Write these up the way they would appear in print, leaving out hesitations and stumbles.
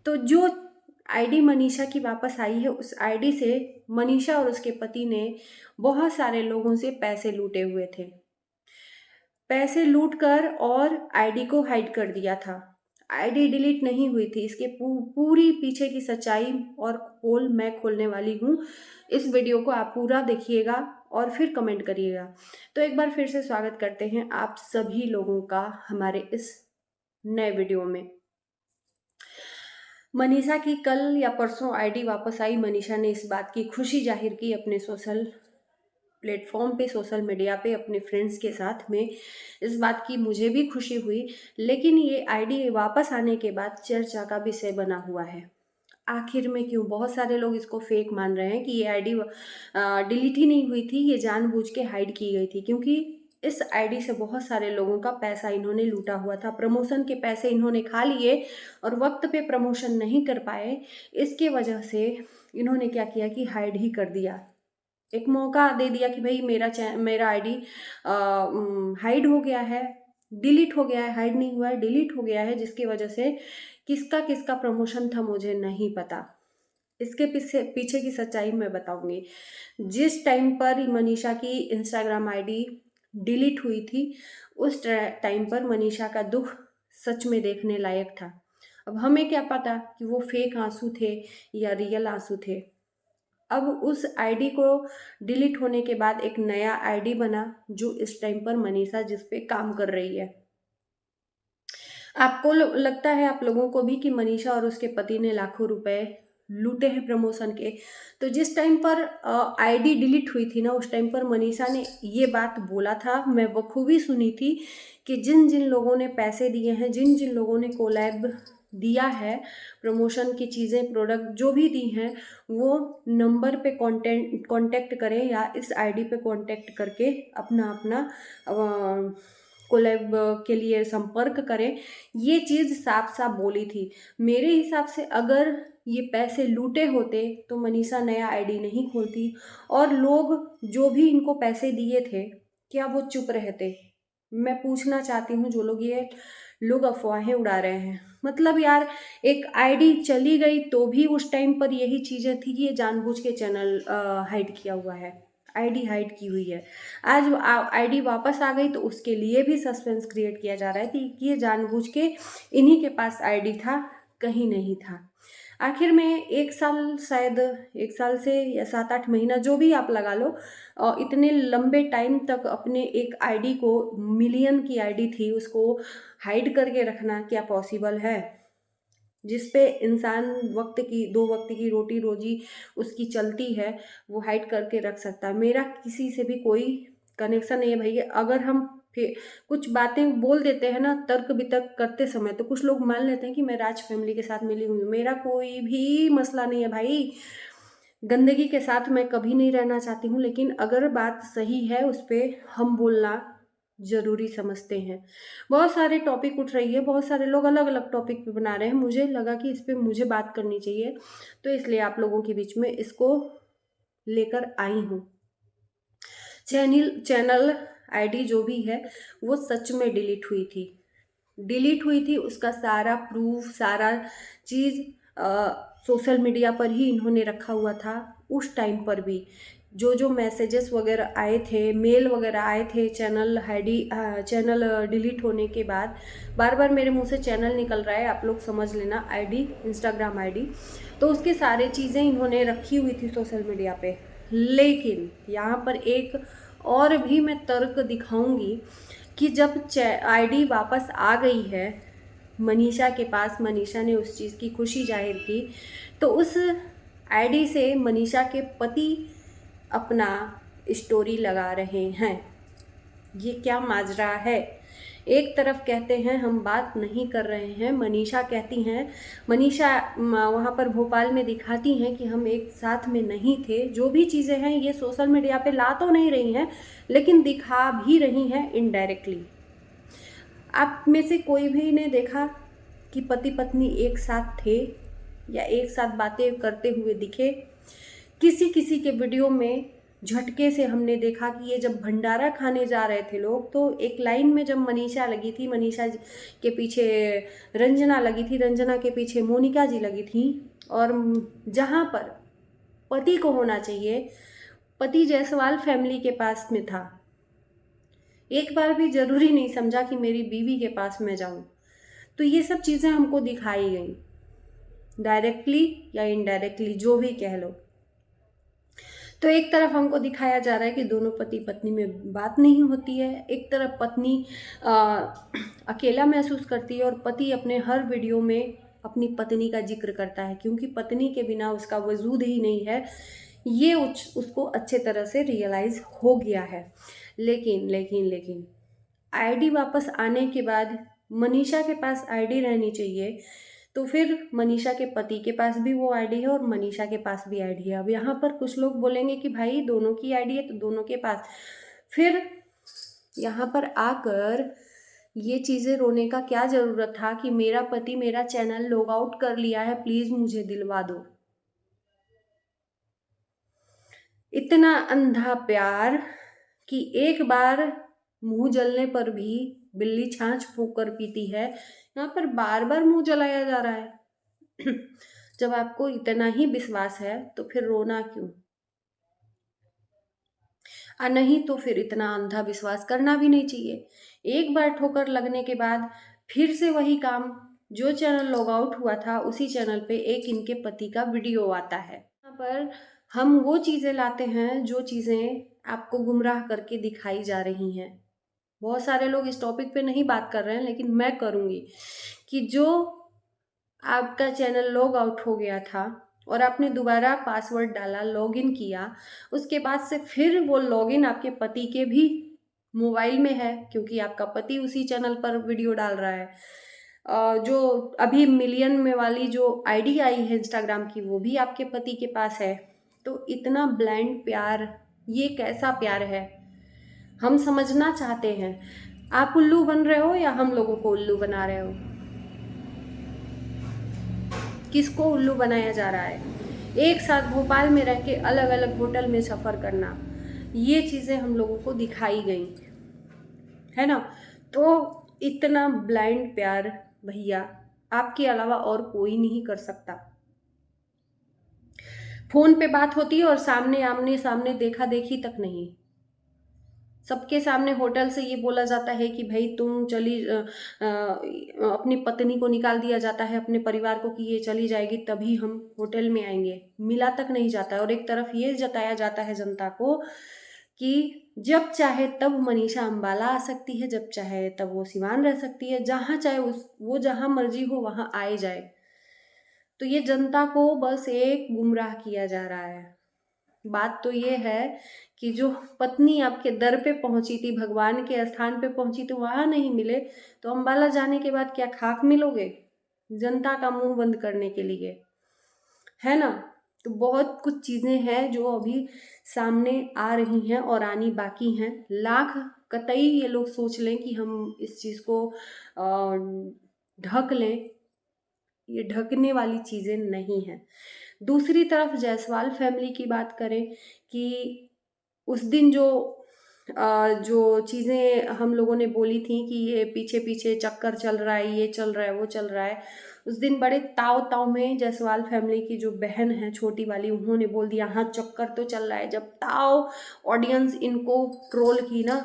तो जो आईडी मनीषा की वापस आई है, उस आईडी से मनीषा और उसके पति ने बहुत सारे लोगों से पैसे लूटे हुए थे। पैसे लूट कर और आईडी को हाइड कर दिया था। आईडी डिलीट नहीं हुई थी। इसके पूरी पीछे की सच्चाई और पोल मैं खोलने वाली हूँ। इस वीडियो को आप पूरा देखिएगा और फिर कमेंट करिएगा। तो एक बार फिर से स्वागत करते हैं आप सभी लोगों का हमारे इस नए वीडियो में। मनीषा की कल या परसों आईडी वापस आई। मनीषा ने इस बात की खुशी जाहिर की अपने सोशल प्लेटफॉर्म पे, सोशल मीडिया पे अपने फ्रेंड्स के साथ में। इस बात की मुझे भी खुशी हुई, लेकिन ये आईडी वापस आने के बाद चर्चा का विषय बना हुआ है। आखिर में क्यों? बहुत सारे लोग इसको फेक मान रहे हैं कि ये आईडी डिलीट ही नहीं हुई थी, ये जानबूझ के हाइड की गई थी, क्योंकि इस आईडी से बहुत सारे लोगों का पैसा इन्होंने लूटा हुआ था। प्रमोशन के पैसे इन्होंने खा लिए और वक्त पे प्रमोशन नहीं कर पाए। इसके वजह से इन्होंने क्या किया कि हाइड ही कर दिया। एक मौका दे दिया कि भाई मेरा आईडी हाइड हो गया है, डिलीट हो गया है, हाइड नहीं हुआ है, डिलीट हो गया है, जिसकी वजह से किसका किसका प्रमोशन था मुझे नहीं पता। इसके पीछे पीछे की सच्चाई मैं बताऊंगी। जिस टाइम पर मनीषा की इंस्टाग्राम आईडी डिलीट हुई थी, उस टाइम पर मनीषा का दुख सच में देखने लायक था। अब हमें क्या पता कि वो फेक आंसू थे या रियल आंसू थे। अब उस आईडी को डिलीट होने के बाद एक नया आईडी बना, जो इस टाइम पर मनीषा जिस पे काम कर रही है। आपको लगता है आप लोगों को भी कि मनीषा और उसके पति ने लाखों रुपए लूटे हैं प्रमोशन के। तो जिस टाइम पर आईडी डिलीट हुई थी ना, उस टाइम पर मनीषा ने ये बात बोला था, मैं बखूबी सुनी थी, कि जिन जिन लोगों ने पैसे दिए हैं, जिन जिन लोगों ने कोलैब दिया है, प्रमोशन की चीज़ें, प्रोडक्ट जो भी दी हैं, वो नंबर पे कांटेक्ट करें या इस आईडी पे कांटेक्ट करके अपना अपना कोलैब के लिए संपर्क करें। ये चीज़ साफ साफ बोली थी। मेरे हिसाब से अगर ये पैसे लूटे होते तो मनीषा नया आईडी नहीं खोलती, और लोग जो भी इनको पैसे दिए थे, क्या वो चुप रहते? मैं पूछना चाहती हूँ, जो लोग अफवाहें उड़ा रहे हैं। मतलब यार, एक आईडी चली गई तो भी उस टाइम पर यही चीज़ें थी कि ये जानबूझ के चैनल हाइड किया हुआ है, आईडी हाइड की हुई है। आज आईडी वापस आ गई तो उसके लिए भी सस्पेंस क्रिएट किया जा रहा है कि ये जानबूझ के इन्हीं के पास आईडी था, कहीं नहीं था। आखिर में 1 साल, शायद 1 साल से या 7-8 महीना जो भी आप लगा लो, इतने लंबे टाइम तक अपने एक आईडी को, मिलियन की आईडी थी, उसको हाइड करके रखना क्या पॉसिबल है? जिस पे इंसान दो वक्त की रोटी रोजी उसकी चलती है, वो हाइड करके रख सकता है। मेरा किसी से भी कोई कनेक्शन नहीं है भैया। अगर हम फिर कुछ बातें बोल देते हैं ना तर्क वितर्क करते समय, तो कुछ लोग मान लेते हैं कि मैं राज फैमिली के साथ मिली हुई हूँ। मेरा कोई भी मसला नहीं है भाई। गंदगी के साथ मैं कभी नहीं रहना चाहती हूँ, लेकिन अगर बात सही है उस पर हम बोलना ज़रूरी समझते हैं। बहुत सारे टॉपिक उठ रही है, बहुत सारे लोग अलग अलग टॉपिक पे बना रहे हैं। मुझे लगा कि इस पे मुझे बात करनी चाहिए, तो इसलिए आप लोगों के बीच में इसको लेकर आई हूँ। चैनल आईडी जो भी है वो सच में डिलीट हुई थी। उसका सारा प्रूफ, सारा चीज़ सोशल मीडिया पर ही इन्होंने रखा हुआ था। उस टाइम पर भी जो मैसेजेस वगैरह आए थे, मेल वगैरह आए थे, चैनल डिलीट होने के बाद, बार बार मेरे मुंह से चैनल निकल रहा है, आप लोग समझ लेना, आईडी, इंस्टाग्राम आईडी, तो उसकी सारी चीज़ें इन्होंने रखी हुई थी सोशल मीडिया पे। लेकिन यहाँ पर एक और भी मैं तर्क दिखाऊंगी कि जब आईडी वापस आ गई है मनीषा के पास, मनीषा ने उस चीज़ की खुशी जाहिर की, तो उस आईडी से मनीषा के पति अपना स्टोरी लगा रहे हैं। ये क्या माजरा है? एक तरफ कहते हैं हम बात नहीं कर रहे हैं, मनीषा कहती हैं, मनीषा वहाँ पर भोपाल में दिखाती हैं कि हम एक साथ में नहीं थे। जो भी चीज़ें हैं ये सोशल मीडिया पे ला तो नहीं रही हैं, लेकिन दिखा भी रही हैं इनडायरेक्टली। आप में से कोई भी ने देखा कि पति पत्नी एक साथ थे या एक साथ बातें करते हुए दिखे? किसी किसी के वीडियो में झटके से हमने देखा कि ये जब भंडारा खाने जा रहे थे लोग, तो एक लाइन में जब मनीषा लगी थी, मनीषा जी के पीछे रंजना लगी थी, रंजना के पीछे मोनिका जी लगी थी, और जहाँ पर पति को होना चाहिए, पति जायसवाल फैमिली के पास में था। एक बार भी जरूरी नहीं समझा कि मेरी बीवी के पास मैं जाऊं। तो ये सब चीज़ें हमको दिखाई गई, डायरेक्टली या इनडायरेक्टली, जो भी कह लो। तो एक तरफ हमको दिखाया जा रहा है कि दोनों पति पत्नी में बात नहीं होती है, एक तरफ पत्नी अकेला महसूस करती है, और पति अपने हर वीडियो में अपनी पत्नी का जिक्र करता है, क्योंकि पत्नी के बिना उसका वजूद ही नहीं है। ये उसको अच्छे तरह से रियलाइज़ हो गया है। लेकिन लेकिन लेकिन आईडी वापस आने के बाद मनीषा के पास आईडी रहनी चाहिए, तो फिर मनीषा के पति के पास भी वो आईडी है और मनीषा के पास भी आईडी है। अब यहाँ पर कुछ लोग बोलेंगे कि भाई दोनों की आईडी है तो दोनों के पास, फिर यहाँ पर आकर ये चीज़ें रोने का क्या ज़रूरत था कि मेरा पति मेरा चैनल लॉग आउट कर लिया है, प्लीज़ मुझे दिलवा दो। इतना अंधा प्यार कि एक बार मुंह जलने पर भी बिल्ली छाछ फूंक कर पीती है, यहाँ पर बार बार मुंह जलाया जा रहा है। जब आपको इतना ही विश्वास है तो फिर रोना क्यों? नहीं तो फिर इतना अंधा विश्वास करना भी नहीं चाहिए। एक बार ठोकर लगने के बाद फिर से वही काम, जो चैनल लॉग आउट हुआ था उसी चैनल पे एक इनके पति का वीडियो आता है। यहाँ पर हम वो चीज़ें लाते हैं जो चीज़ें आपको गुमराह करके दिखाई जा रही हैं। बहुत सारे लोग इस टॉपिक पे नहीं बात कर रहे हैं, लेकिन मैं करूँगी कि जो आपका चैनल लॉग आउट हो गया था और आपने दोबारा पासवर्ड डाला, लॉगिन किया, उसके बाद से फिर वो लॉगिन आपके पति के भी मोबाइल में है, क्योंकि आपका पति उसी चैनल पर वीडियो डाल रहा है। जो अभी मिलियन में वाली जो आईडी आई है इंस्टाग्राम की, वो भी आपके पति के पास है। तो इतना ब्लाइंड प्यार, ये कैसा प्यार है? हम समझना चाहते हैं। आप उल्लू बन रहे हो या हम लोगों को उल्लू बना रहे हो? किसको उल्लू बनाया जा रहा है? एक साथ भोपाल में रह के अलग अलग होटल में सफ़र करना, ये चीज़ें हम लोगों को दिखाई गई, है ना? तो इतना ब्लाइंड प्यार भैया आपके अलावा और कोई नहीं कर सकता। फ़ोन पे बात होती है और सामने आमने सामने देखा देखी तक नहीं। सबके सामने होटल से ये बोला जाता है कि भाई तुम अपनी पत्नी को निकाल दिया जाता है अपने परिवार को कि ये चली जाएगी तभी हम होटल में आएंगे, मिला तक नहीं जाता है। और एक तरफ ये जताया जाता है जनता को कि जब चाहे तब मनीषा अंबाला आ सकती है, जब चाहे तब वो सिवान रह सकती है, जहाँ चाहे वो जहाँ मर्जी हो वहाँ आए जाए। तो ये जनता को बस एक गुमराह किया जा रहा है। बात तो ये है कि जो पत्नी आपके दर पे पहुंची थी, भगवान के स्थान पे पहुंची थी, वहां नहीं मिले तो अंबाला जाने के बाद क्या खाक मिलोगे जनता का मुंह बंद करने के लिए, है ना? तो बहुत कुछ चीजें हैं जो अभी सामने आ रही हैं और आनी बाकी हैं। लाख कतई ये लोग सोच लें कि हम इस चीज को ढक लें, ये ढकने वाली चीजें नहीं हैं। दूसरी तरफ जायसवाल फैमिली की बात करें कि उस दिन जो चीज़ें हम लोगों ने बोली थी कि ये पीछे पीछे चक्कर चल रहा है, ये चल रहा है, वो चल रहा है, उस दिन बड़े ताव ताव में जायसवाल फैमिली की जो बहन है छोटी वाली, उन्होंने बोल दिया हाँ चक्कर तो चल रहा है। जब ताव ऑडियंस इनको ट्रोल की ना,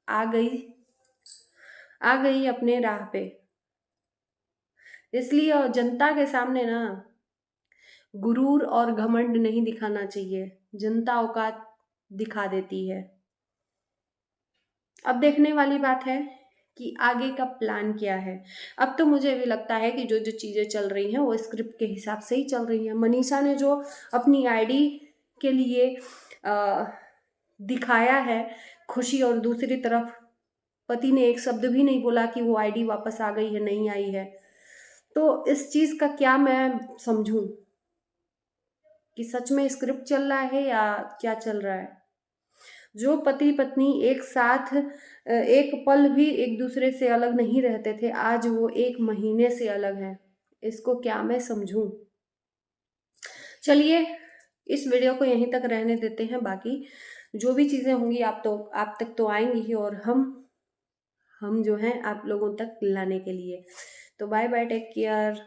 आ गई अपने राह पे। इसलिए जनता के सामने ना गुरूर और घमंड नहीं दिखाना चाहिए, जनता औकात दिखा देती है। अब देखने वाली बात है कि आगे का प्लान क्या है। अब तो मुझे भी लगता है कि जो जो चीज़ें चल रही हैं वो स्क्रिप्ट के हिसाब से ही चल रही हैं। मनीषा ने जो अपनी आईडी के लिए दिखाया है खुशी, और दूसरी तरफ पति ने एक शब्द भी नहीं बोला कि वो आईडी वापस आ गई है, नहीं आई है। तो इस चीज़ का क्या मैं समझूं कि सच में स्क्रिप्ट चल रहा है या क्या चल रहा है? जो पति पत्नी एक साथ एक पल भी एक दूसरे से अलग नहीं रहते थे, आज वो 1 महीने से अलग हैं। इसको क्या मैं समझूं? चलिए इस वीडियो को यहीं तक रहने देते हैं। बाकी जो भी चीज़ें होंगी आप तक तो आएंगी ही, और हम जो हैं आप लोगों तक लाने के लिए। तो बाय बाय, टेक केयर।